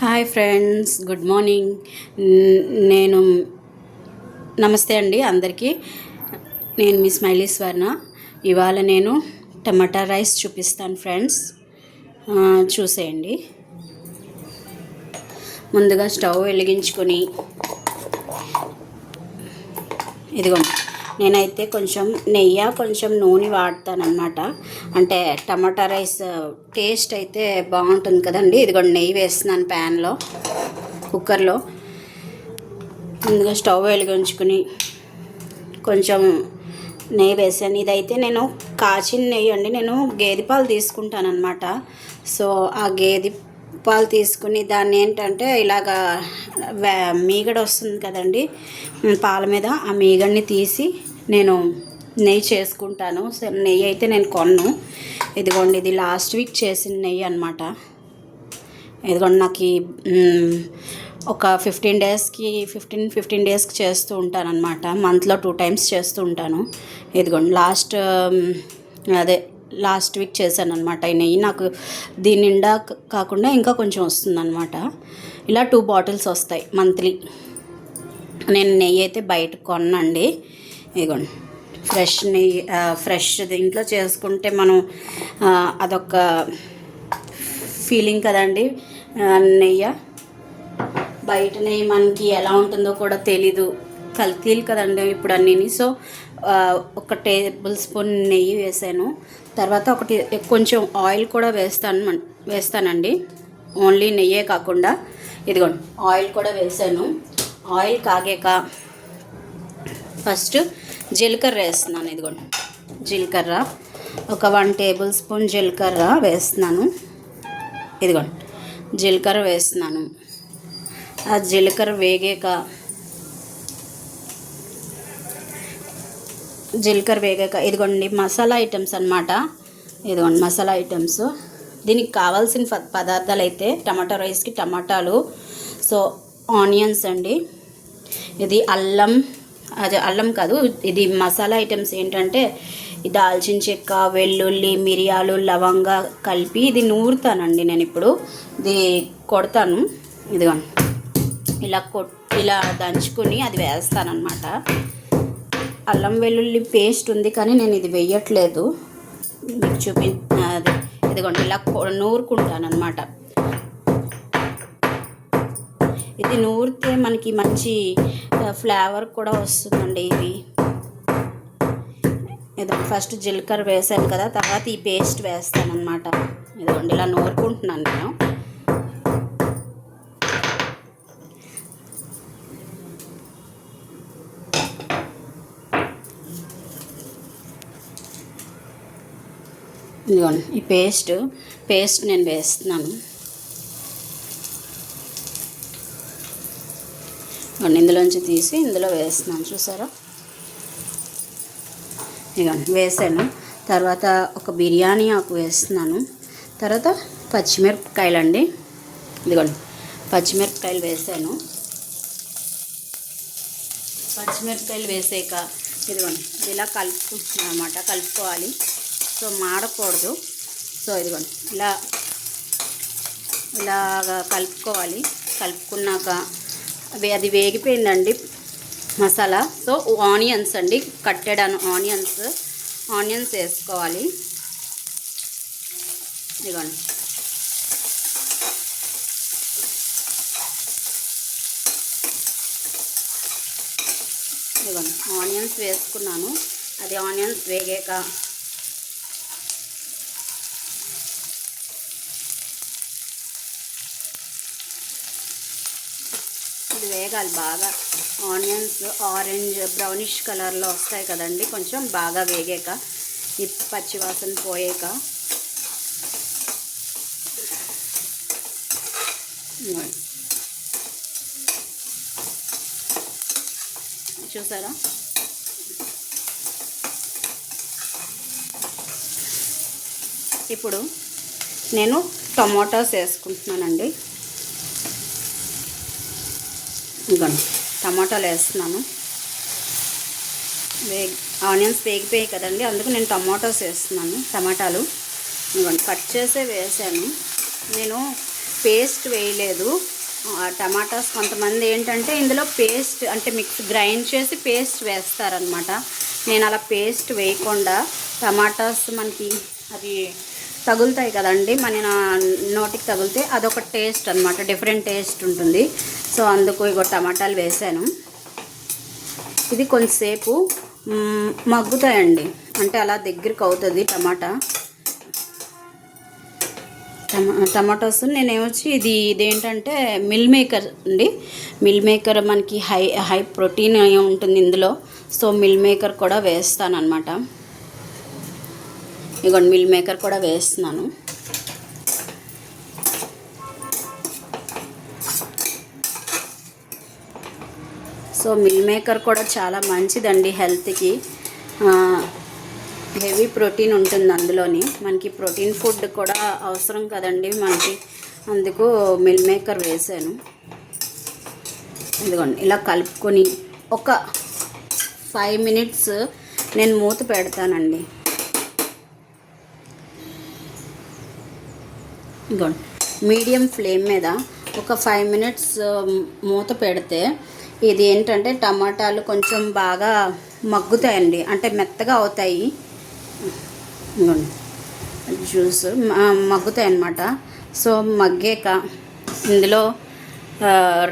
Hi friends, good morning. నేను నమస్తే అండి అందరికీ. నేను మీ స్మైలీ స్వర్ణ. ఇవాళ నేను టమాటా రైస్ చూపిస్తాను ఫ్రెండ్స్, చూసేయండి. ముందుగా స్టవ్ వెలిగించుకొని ఇదిగోండి, నేనైతే కొంచెం నెయ్యి కొంచెం నూనె వాడతానన్నమాట. అంటే టమాటా రైస్ టేస్ట్ అయితే బాగుంటుంది కదండి. ఇదిగోండి, నెయ్యి వేస్తున్నాను ప్యాన్లో, కుక్కర్లో. ముందుగా స్టవ్ వెలిగించుకుని కొంచెం నెయ్యి వేసాను. ఇదైతే నేను కాచిన నెయ్యి అండి. నేను గేదె పాలు తీసుకుంటానన్నమాట. సో ఆ గేదె పాలు తీసుకుని దాన్ని ఏంటంటే ఇలాగా మీగడ వస్తుంది కదండి పాల మీద, ఆ మీగడిని తీసి నేను నెయ్యి చేసుకుంటాను. నెయ్యి అయితే నేను కొన్ను. ఇదిగోండి, ఇది లాస్ట్ వీక్ చేసిన నెయ్యి అనమాట. ఇదిగోండి, నాకు ఒక 15 డేస్కి చేస్తూ ఉంటాను అనమాట. మంత్లో 2 times చేస్తూ ఉంటాను. ఇదిగోండి, లాస్ట్ వీక్ చేశాను అనమాట. ఈ నెయ్యి నాకు దీని నిండా కాకుండా ఇంకా కొంచెం వస్తుందన్నమాట. ఇలా 2 bottles వస్తాయి మంత్లీ. నేను నెయ్యి అయితే బయట కొనండి. ఇదిగోండి, ఫ్రెష్ నెయ్యి, ఫ్రెష్ ఇంట్లో చేసుకుంటే మనం అదొక ఫీలింగ్ కదండి. నెయ్యి బయట నెయ్యి మనకి ఎలా ఉంటుందో కూడా తెలీదు, కల్తీలు కదండి ఇప్పుడు అన్నీ. సో 1 tablespoon నెయ్యి వేసాను. తర్వాత కొంచెం ఆయిల్ కూడా వేస్తానండి. ఓన్లీ నెయ్యే కాకుండా ఇదిగోండి ఆయిల్ కూడా వేసాను. ఆయిల్ కాగాక ఫస్ట్ జీలకర్ర వేస్తున్నాను. ఇదిగోండి, జీలకర్ర ఒక 1 tablespoon జీలకర్ర వేస్తున్నాను. ఇదిగోండి, జీలకర్ర వేస్తున్నాను. ఆ జీలకర్ర వేగాక ఇదిగోండి మసాలా ఐటమ్స్ అన్నమాట. ఇదిగోండి మసాలా ఐటమ్స్. దీనికి కావాల్సిన పదార్థాలు అయితే టమాటా రైస్కి టమాటాలు, సో ఆనియన్స్ అండి, ఇది అల్లం కాదు, ఇది మసాలా ఐటమ్స్ ఏంటంటే దాల్చిన చెక్క, వెల్లుల్లి, మిరియాలు, లవంగా కలిపి ఇది నూరుతానండి. నేను ఇప్పుడు ఇది కొడతాను. ఇదిగోండి, ఇలా దంచుకొని అది వేస్తానన్నమాట. అల్లం వెల్లుల్లి పేస్ట్ ఉంది కానీ నేను ఇది వేయట్లేదు, మీకు ఇదిగోండి ఇలా నూరుకుంటాను అనమాట. ఇది నూరితే మనకి మంచి ఫ్లేవర్ కూడా వస్తుందండి. ఇది ఫస్ట్ జీలకర్ర వేసాను కదా, తర్వాత ఈ పేస్ట్ వేస్తాను అనమాట. ఇదిగోండి ఇలా నూరుకుంటున్నాను నేను. ఇదిగోండి ఈ పేస్ట్ నేను వేస్తున్నాను. ఇందులోంచి తీసి ఇందులో వేస్తున్నాను, చూసారా. ఇదిగోండి వేసాను. తర్వాత ఒక బిర్యానీ ఆకు వేస్తున్నాను. తర్వాత పచ్చిమిరపకాయలు అండి. ఇదిగోండి పచ్చిమిరపకాయలు వేసాను. పచ్చిమిరపకాయలు వేసాక ఇదిగోండి ఇలా కలుపుకుంటున్నాను అన్నమాట. కలుపుకోవాలి, సో మాడకూడదు. సో ఇదిగోండి ఇలాగా కలుపుకోవాలి. కలుపుకున్నాక అది వేగిపోయిందండి మసాలా. సో ఆనియన్స్ అండి, కట్టెడ్ ఆనియన్స్ వేసుకోవాలి. ఇదిగోండి ఆనియన్స్ వేసుకున్నాను. అది ఆనియన్స్ వేగాక ఇది వేగాలి బాగా. ఆనియన్స్ ఆరెంజ్ బ్రౌనిష్ కలర్లో వస్తాయి కదండి, కొంచెం బాగా వేగాక, ఈ పచ్చివాసన పోయాక చూసారా. ఇప్పుడు నేను టమాటాస్ వేసుకుంటున్నానండి. ఇదిగోండి టమాటాలు వేస్తున్నాను. ఆనియన్స్ వేగిపోయాయి కదండి, అందుకు నేను టమాటాస్ వేస్తున్నాను. టమాటాలు ఇదిగోండి కట్ చేసే వేసాను. నేను పేస్ట్ వేయలేదు. టమాటాస్ కొంతమంది ఏంటంటే ఇందులో పేస్ట్ అంటే మిక్స్ గ్రైండ్ చేసి పేస్ట్ వేస్తారనమాట. నేను అలా పేస్ట్ వేయకుండా టమాటాస్ మనకి అది తగులుతాయి కదండి, మన నోటికి తగిలితే అదొక టేస్ట్ అనమాట, డిఫరెంట్ టేస్ట్ ఉంటుంది. సో అందుకు ఇగో టమాటాలు వేసాను. ఇది కొంచెంసేపు మగ్గుతాయండి, అంటే అలా దగ్గరికి అవుతుంది టమాటోస్. నేనేమొచ్చి ఇదేంటంటే మిల్ మేకర్ అండి. మిల్ మేకర్ మనకి హై ప్రోటీన్ ఉంటుంది ఇందులో. సో మిల్ మేకర్ కూడా వేస్తాను అనమాట. ఇగోండి మిల్ మేకర్ కూడా వేస్తున్నాను. సో మిల్ మేకర్ కూడా చాలా మంచిదండి హెల్త్కి. హెవీ ప్రోటీన్ ఉంటుంది అందులోని. మనకి ప్రోటీన్ ఫుడ్ కూడా అవసరం కదండి మనకి, అందుకు మిల్ మేకర్ వేసాను. ఇదిగోండి ఇలా కలుపుకొని ఒక 5 minutes నేను మూత పెడతానండి. ఇదిగోండి మీడియం ఫ్లేమ్ మీద ఒక 5 minutes మూత పెడితే ఇది ఏంటంటే టమాటాలు కొంచెం బాగా మగ్గుతాయండి, అంటే మెత్తగా అవుతాయి. జ్యూస్ మగ్గుతాయి అన్నమాట. సో మగ్గాక ఇందులో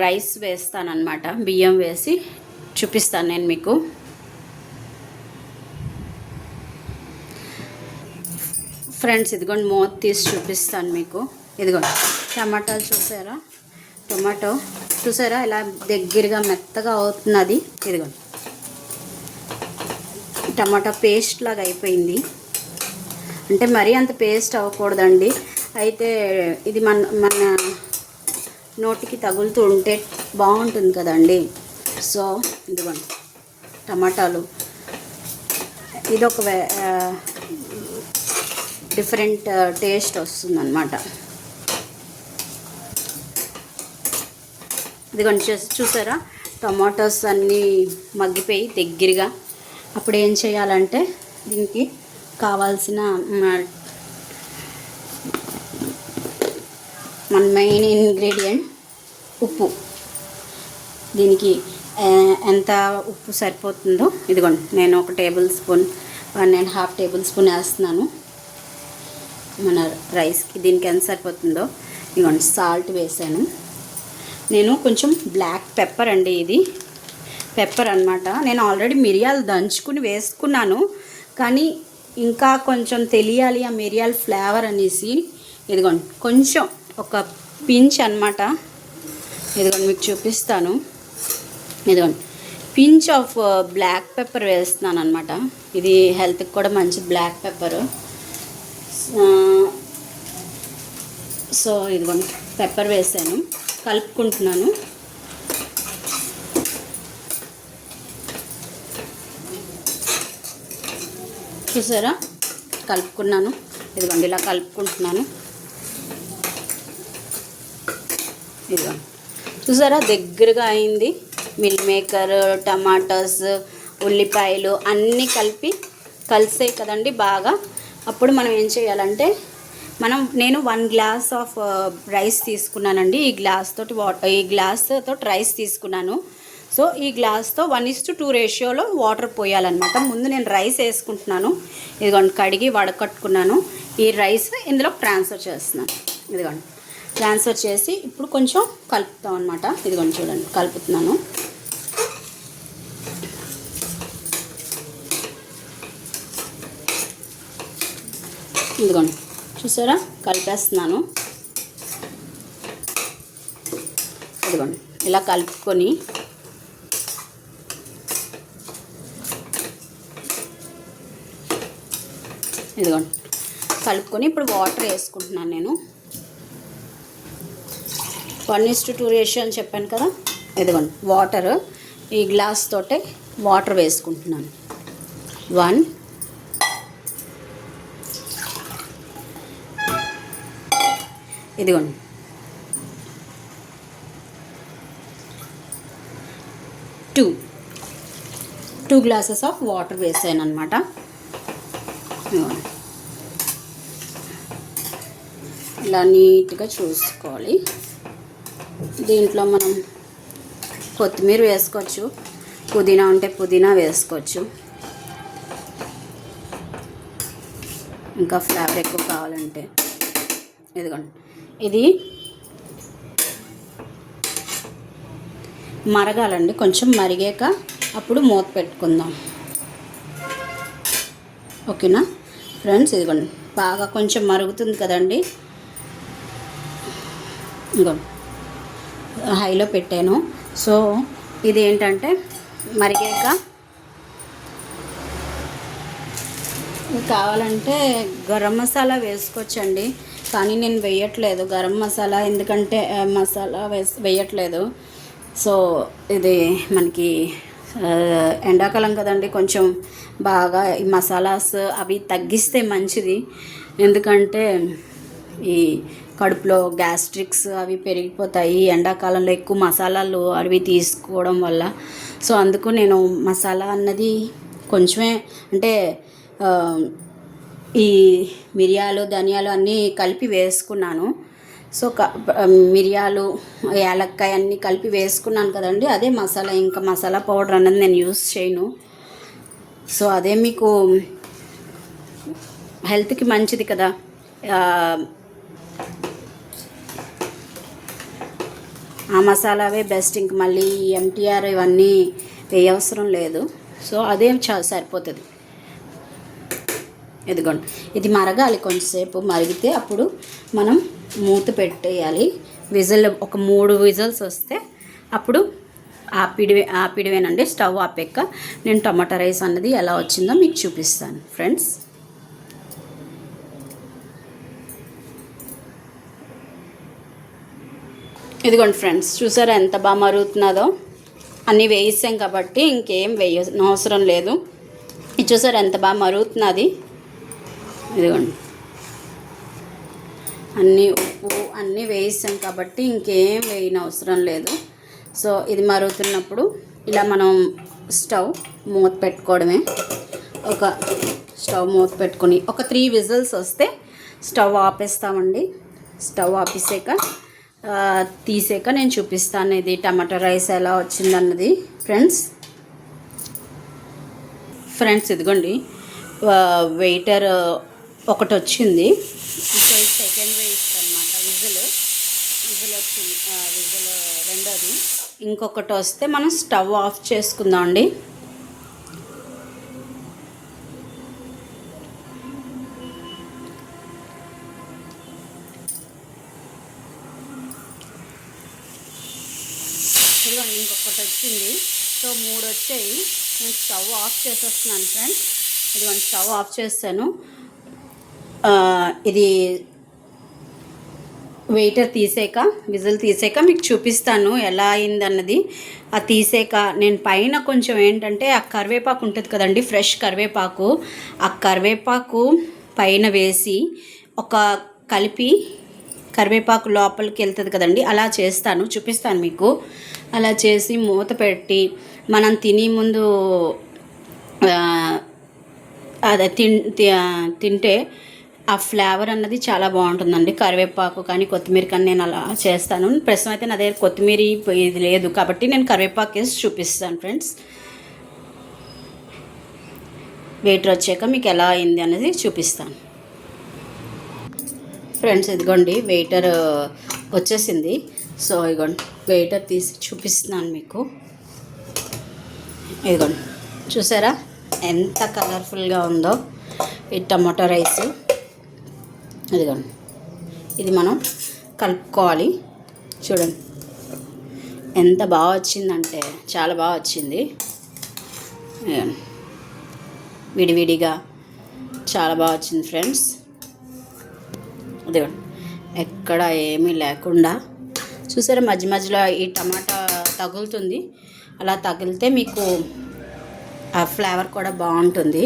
రైస్ వేస్తానన్నమాట. బియ్యం వేసి చూపిస్తాను నేను మీకు. ఫ్రెండ్స్ ఇదిగోండి మూత తీసి చూపిస్తాను మీకు. ఇదిగోండి టమాటాలు టమాటో చూసారా ఇలా దగ్గరగా మెత్తగా అవుతున్నది. ఇదిగోండి టమాటా పేస్ట్ లాగా అయిపోయింది. అంటే మరీ అంత పేస్ట్ అవ్వకూడదండి, అయితే ఇది మన నోటికి తగులుతూ ఉంటే బాగుంటుంది కదండి. సో ఇదిగోండి టమాటాలు, ఇదొక డిఫరెంట్ టేస్ట్ వస్తుందన్నమాట. ఇదిగోండి చూసారా టమాటోస్ అన్నీ మగ్గిపోయి దగ్గరగా. అప్పుడు ఏం చేయాలంటే దీనికి కావాల్సిన మన మెయిన్ ఇంగ్రీడియంట్ ఉప్పు. దీనికి ఎంత ఉప్పు సరిపోతుందో ఇదిగోండి నేను 1 tablespoon 1.5 tablespoon వేస్తున్నాను మన రైస్కి. దీనికి ఎంత సరిపోతుందో ఇదిగోండి సాల్ట్ వేసాను నేను. కొంచెం బ్లాక్ పెప్పర్ అండి, ఇది పెప్పర్ అన్నమాట. నేను ఆల్రెడీ మిరియాలు దంచుకుని వేసుకున్నాను, కానీ ఇంకా కొంచెం తెలియాలి ఆ మిరియాల ఫ్లేవర్ అనేసి ఇదిగోండి కొంచెం ఒక పించ్ అన్నమాట. ఇదిగోండి మీకు చూపిస్తాను. ఇదిగోండి పించ్ ఆఫ్ బ్లాక్ పెప్పర్ వేస్తున్నాను అనమాట. ఇది హెల్త్కి కూడా మంచి బ్లాక్ పెప్పర్. సో ఇదిగోండి పెప్పర్ వేసాను, కలుపుకుంటున్నాను. చూసారా కలుపుకున్నాను. ఇదిగోండి ఇలా కలుపుకుంటున్నాను. ఇదిగోండి చూసారా దగ్గరగా అయింది. మిల్ మేకర్, టమాటాస్, ఉల్లిపాయలు అన్నీ కలిసాయి కదండి బాగా. అప్పుడు మనం ఏం చేయాలంటే నేను 1 glass ఆఫ్ రైస్ తీసుకున్నానండి. ఈ గ్లాస్ తోటి రైస్ తీసుకున్నాను. సో ఈ గ్లాస్తో 1:2 రేషియోలో వాటర్ పోయాలన్నమాట. ముందు నేను రైస్ వేసుకుంటున్నాను. ఇదిగోండి కడిగి వడకట్టుకున్నాను. ఈ రైస్ ఇందులో ట్రాన్స్ఫర్ చేస్తున్నాను. ఇదిగోండి ట్రాన్స్ఫర్ చేసి ఇప్పుడు కొంచెం కలుపుతాం అనమాట. ఇదిగోండి చూడండి కలుపుతున్నాను. ఇదిగోండి చూసారా కలిపేస్తున్నాను. ఇదిగోండి ఇలా కలుపుకొని ఇదిగోండి కలుపుకొని ఇప్పుడు వాటర్ వేసుకుంటున్నాను నేను. 1:2 రేషియో అని చెప్పాను కదా. ఇదిగోండి వాటర్ ఈ గ్లాస్ తోటే వాటర్ వేసుకుంటున్నాను. 1 ఇదిగోండి 2 glasses ఆఫ్ వాటర్ వేసాను అనమాట. ఇలా నీట్గా చూసుకోవాలి. దీంట్లో మనం కొత్తిమీర వేసుకోవచ్చు, పుదీనా ఉంటే పుదీనా వేసుకోవచ్చు, ఇంకా ఫ్లేవర్ ఎక్కువ కావాలంటే. ఇదిగోండి, ఇది మరగాలండి. కొంచెం మరిగాక అప్పుడు మూత పెట్టుకుందాం. ఓకేనా ఫ్రెండ్స్? ఇదిగోండి, బాగా కొంచెం మరుగుతుంది కదండి. ఇదిగోండి, హైలో పెట్టాను. సో ఇది ఏంటంటే మరిగాక కావాలంటే గరం మసాలా వేసుకోవచ్చండి, కానీ నేను వేయట్లేదు గరం మసాలా, ఎందుకంటే మసాలా వేయట్లేదు. సో ఇది మనకి ఎండాకాలం కదండి, కొంచెం బాగా ఈ మసాలాస్ అవి తగ్గిస్తే మంచిది. ఎందుకంటే ఈ కడుపులో గ్యాస్ట్రిక్స్ అవి పెరిగిపోతాయి ఎండాకాలంలో ఎక్కువ మసాలాలు అవి తీసుకోవడం వల్ల. సో అందుకు నేను మసాలా అన్నది కొంచెమే, అంటే ఈ మిరియాలు ధనియాలు అన్నీ కలిపి వేసుకున్నాను. సో మిరియాలు యాలక్కాయ అన్నీ కలిపి వేసుకున్నాను కదండి, అదే మసాలా. ఇంకా మసాలా పౌడర్ అన్నది నేను యూస్ చేయను. సో అదే మీకు హెల్త్కి మంచిది కదా. ఆ మసాలావే బెస్ట్, ఇంక మళ్ళీ ఎంటీఆర్ ఇవన్నీ వేయవసరం లేదు. సో అదే సరిపోతుంది. ఇదిగోండి, ఇది మరగాలి, కొంచెంసేపు మరిగితే అప్పుడు మనం మూత పెట్టేయాలి. ఒక 3 విజిల్స్ వస్తే అప్పుడు ఆపిడివేనండి. స్టవ్ ఆపాక నేను టమాటా రైస్ అన్నది ఎలా వచ్చిందో మీకు చూపిస్తాను ఫ్రెండ్స్. ఇదిగోండి ఫ్రెండ్స్, చూసారా ఎంత బాగా మరుగుతున్నదో. అన్నీ వేయిస్తాం కాబట్టి ఇంకేం అవసరం లేదు. ఇది చూసారా ఎంత బాగా మరుగుతున్నది. ఇదిగోండి, అన్నీ ఉప్పు అన్నీ వేయిస్తాం కాబట్టి ఇంకేం వేయనవసరం లేదు. సో ఇది మరుగుతున్నప్పుడు ఇలా మనం స్టవ్ మూత పెట్టుకోవడమే. స్టవ్ మూత పెట్టుకొని ఒక 3 విజిల్స్ వస్తే స్టవ్ ఆపేస్తామండి. స్టవ్ ఆపేసాక తీసాక నేను చూపిస్తాను ఇది టమాటా రైస్ ఎలా వచ్చిందన్నది ఫ్రెండ్స్. ఇదిగోండి, వెయిటర్ ఒకటి వచ్చింది. సో ఇది సెకండ్ వేస్ట్ అనమాట. విజిల్ వచ్చింది, విజిల్ రెండోది. ఇంకొకటి వస్తే మనం స్టవ్ ఆఫ్ చేసుకుందాం అండి. ఇదిగోండి, ఇంకొకటి వచ్చింది. సో 3 వచ్చాయి. నేను స్టవ్ ఆఫ్ చేసేస్తున్నాను ఫ్రెండ్స్. ఇదిగోండి, స్టవ్ ఆఫ్ చేస్తాను. ఇది వెయిటర్ తీసాక, విజిల్ తీసాక మీకు చూపిస్తాను ఎలా అయిందన్నది. అది తీసాక నేను పైన కొంచెం ఏంటంటే ఆ కరివేపాకు ఉంటుంది కదండి, ఫ్రెష్ కరివేపాకు, ఆ కరివేపాకు పైన వేసి కలిపి కరివేపాకు లోపలికి వెళ్తుంది కదండి, అలా చేస్తాను, చూపిస్తాను మీకు. అలా చేసి మూత పెట్టి మనం తినే ముందు అదే తింటే ఆ ఫ్లేవర్ అన్నది చాలా బాగుంటుందండి. కరివేపాకు కానీ కొత్తిమీర కానీ నేను అలా చేస్తాను. ప్రస్తుతం అయితే నా దగ్గర కొత్తిమీర ఇది లేదు కాబట్టి నేను కరివేపాకు వేసి చూపిస్తాను ఫ్రెండ్స్. వెయిటర్ వచ్చాక మీకు ఎలా అయింది అనేది చూపిస్తాను ఫ్రెండ్స్. ఇదిగోండి, వెయిటర్ వచ్చేసింది. సో ఇదిగోండి, వెయిటర్ తీసి చూపిస్తున్నాను మీకు. ఇదిగోండి, చూసారా ఎంత కలర్ఫుల్గా ఉందో ఈ టమాటో రైస్. ఇదిగోండి, ఇది మనం కలుపుకోవాలి. చూడండి ఎంత బాగా వచ్చిందంటే చాలా బాగా వచ్చింది. విడివిడిగా చాలా బాగా వచ్చింది ఫ్రెండ్స్. ఇదిగోండి, ఎక్కడ ఏమీ లేకుండా చూసారా, మధ్య మధ్యలో ఈ టమాటా తగులుతుంది. అలా తగిలితే మీకు ఆ ఫ్లేవర్ కూడా బాగుంటుంది.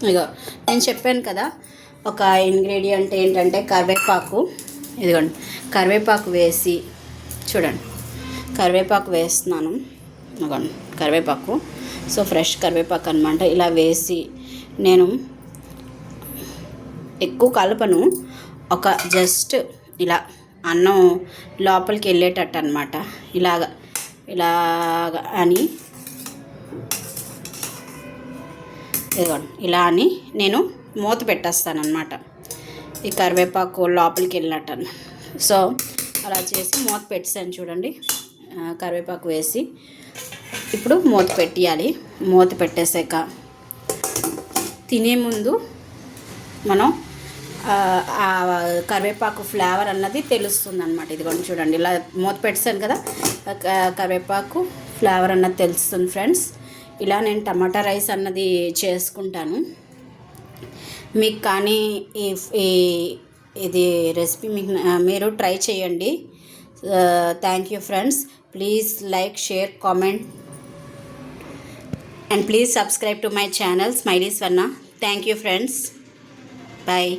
ఇగో నేను చెప్పాను కదా, ఒక ఇంగ్రీడియంట్ ఏంటంటే కరివేపాకు. ఇదిగోండి, కరివేపాకు వేసి చూడండి, కరివేపాకు వేస్తున్నాను. ఇదిగోండి కరివేపాకు, సో ఫ్రెష్ కరివేపాకు అనమాట. ఇలా వేసి నేను ఎక్కువ కలపను, ఒక జస్ట్ ఇలా అన్నం లోపలికి వెళ్ళేటట్టు అనమాట. ఇలాగ అని ఇదిగోండి, ఇలా అని నేను మూత పెట్టేస్తానమాట. ఈ కరివేపాకు లోపలికి వెళ్ళినట్టు. సో అలా చేసి మూత పెట్టేసాను చూడండి. కరివేపాకు వేసి ఇప్పుడు మూత పెట్టేయాలి. మూత పెట్టేసాక తినే ముందు మనం ఆ కరివేపాకు ఫ్లేవర్ అన్నది తెలుస్తుంది అనమాట. ఇదిగోండి చూడండి, ఇలా మూత పెట్టేసాను కదా, కరివేపాకు ఫ్లేవర్ అన్నది తెలుస్తుంది ఫ్రెండ్స్. ఇలా నేను టమాటా రైస్ అన్నది చేసుకుంటాను. మీకు కానీ ఇది రెసిపీ మీరు ట్రై చేయండి. Thank you friends. Please like, share, comment and please subscribe to my channel Smiley Swarna. Thank you friends. Bye.